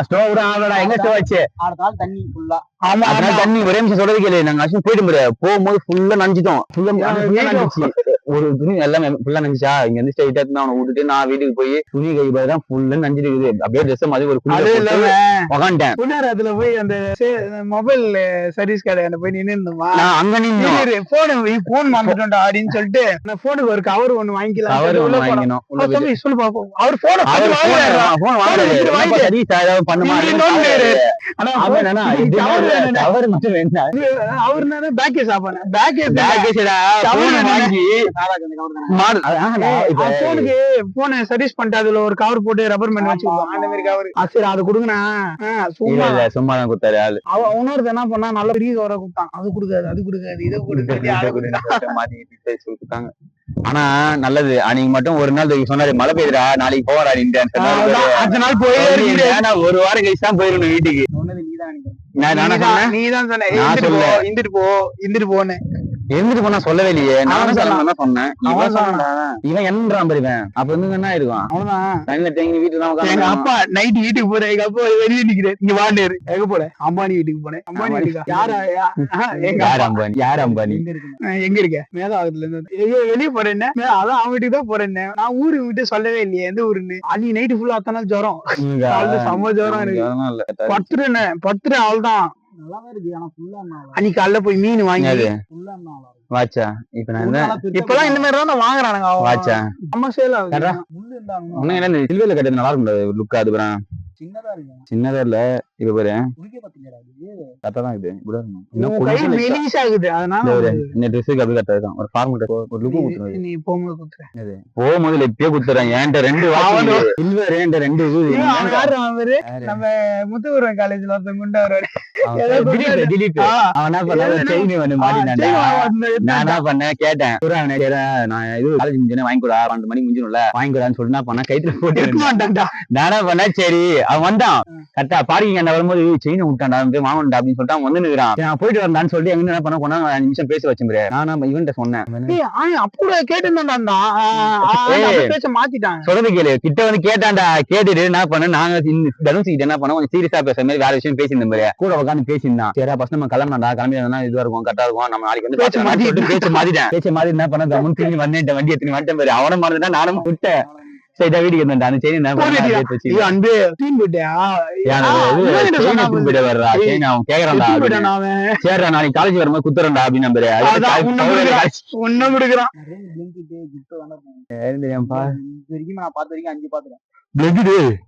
Stove கூட ஆகலடா. எங்க stove வச்சு அடுத்த நாள் தண்ணி ஃபுல்லா. ஆமா அதனால தண்ணி ஒரே நிமிஷம் சொல்றது கேளு. நாங்க ஆக்சுவலி போயிட்டு முடியாது, போகும்போது ஃபுல்லா நனைஞ்சிட்டோம். ஃபுல்லா நனைஞ்சிச்சு. ஒரு துணி எல்லாமே ஃபுல்லா நனைஞ்சா. இங்க இருந்து ஸ்ட்ரைட்டா அவனை விட்டுட்டு நான் வீட்டுக்கு போய் துணி கை தான் ஃபுல்லா நஞ்சிட்டு இருக்குது. அப்படியே ட்ரெஸ் மாதிரி ஒரு உட்காந்துட்டேன். புள்ளார் அதுல போய் அந்த மொபைல் சர்வீஸ் கடை போய் நின்று இருந்தோமா. நான் அங்க நின்று போன் வாங்கிட்டோம்டா அப்படின்னு சொல்லிட்டு போனுக்கு ஒரு கவர் ஒண்ணு வாங்கிக்கலாம். சொல்லு பாப்போம். அவர் போன் சர்வீஸ் பண்ணிட்டு அதுல ஒரு கவர் போட்டு ரப்பர் பேண்ட் வச்சுருவோம். அந்த மாதிரி கவர். சரி அது கொடுங்கண்ணா. சும்மா தான் கொடுத்தாரு ஆளு. உணர்வு என்ன பண்ணா நல்ல பெரிய கவரை கொடுத்தான். அது கொடுக்காது அது கொடுக்காது இதை கொடுத்தாங்க. ஆனா நல்லது. அன்னைக்கு மட்டும் ஒரு நாள் சொன்னாரு மழை பெய்யுறா நாளைக்கு போவாரா. அடுத்த நாள் போய் ஒரு வாரம் கழிச்சு தான் போயிடணும் வீட்டுக்கு. நீதான் சொன்ன இந்துட்டு போன்னு. எழுந்துட்டு போனா சொல்லவே இல்லையே. நானும் சொன்னேன். இவன் என்னன்றான் பாருவேன். அப்ப வந்து என்ன ஆயிருக்கும். அவ்வளவுதான் வீட்டுக்கு. எங்க அப்பா நைட் வீட்டுக்கு போறேன். எங்க அப்பா வெளியே நிக்கிறேன். இங்க வாண்டேரு எங்க போறேன். அம்பானி வீட்டுக்கு போனேன். அம்பானி வீட்டுக்கு யார் அம்பானி எங்க இருக்க? மேதாவத்துல இருந்து வெளியே போறேன். அதான் அவன் வீட்டுக்கு தான் போறேன். நான் ஊரு விட்டு சொல்லவே இல்லையே எந்த ஊருன்னு. அன்னைக்கு நைட்டு ஃபுல்லா அத்தனை நாள் ஜுரம். செம்ம ஜுரம் இருக்கு. பத்துரு அவள்தான் நல்லாவே இருக்கு. ஆனா ஃபுல்லா அன்னைக்கு காலைல போய் மீன் வாங்கி வாச்சா. இப்ப நான் இப்பெல்லாம் இந்த மாதிரி தான் வாங்குறானுங்க. வாச்சா அம்மா சேல் சில்வேல கட்டது நல்லா இருக்கும். லுக் அது சின்னதா இல்ல. இப்ப பாரு கரெக்டாதான் இது. ஒரு ஃபார்மல் ஒரு லுக் போகும்போது எப்பயே குத்துறேன். என்கிட்ட 2 சில்வர் என்கிட்ட 2 நம்ம முத்துவரம் காலேஜ்ல ஒருத்தன் குண்டா நான் என்ன பண்ணேன் கேட்டேன். நான் இது காலேஜ் முடிஞ்சேன் வாங்கிக்கூடா 12 மணிக்கு முடிஞ்சணும்ல வாங்கிக்கூடான்னு சொல்லிட்டு என்ன பண்ணேன் கைத்துல போட்டு நானா பண்ணேன். சரி அவன் வந்தான் கரெக்டா பார்க்கிங் என்ன வரும்போது செயினை விட்டான்டா வாங்கண்டா அப்படின்னு சொல்லிட்டு அவன் வந்து நிற்கிறான். நான் போயிட்டு வரலான்னு சொல்லிட்டு எங்க என்ன பண்ண போனா 5 நிமிஷம் பேச வச்சுக்கிறேன். நான் இவன்ட்ட சொன்னேன். அப்போ கேட்டுதான்டா பேச மாத்திட்டான். சொல்றது கேளு. கிட்ட வந்து கேட்டான்டா. கேட்டுட்டு என்ன பண்ண நாங்க தனுஷிக்கிட்ட என்ன பண்ண கொஞ்சம் சீரியஸா பேசுற மாதிரி வேற விஷயம் பேசியிருந்த மாதிரி கூட உட்காந்து பேசியிருந்தான். சரி ஃபர்ஸ்ட் நம்ம கிளம்பினா கிளம்பி இதுவா இருக்கும் கரெக்டா இருக்கும். நம்ம நாளைக்கு வந்து பேச்சு மாதிரி என்ன பண்ண திரும்பி வந்தேன். வண்டி எடுத்து வந்துட்டேன் பாரு. அவனை மறந்துட்டா நானும் விட்டேன். சரி வீட்டுக்கு வந்தேன். சரிடா நாளைக்கு காலேஜ் வரும்போது குத்துறா அப்படின்னு நம்புறேன்.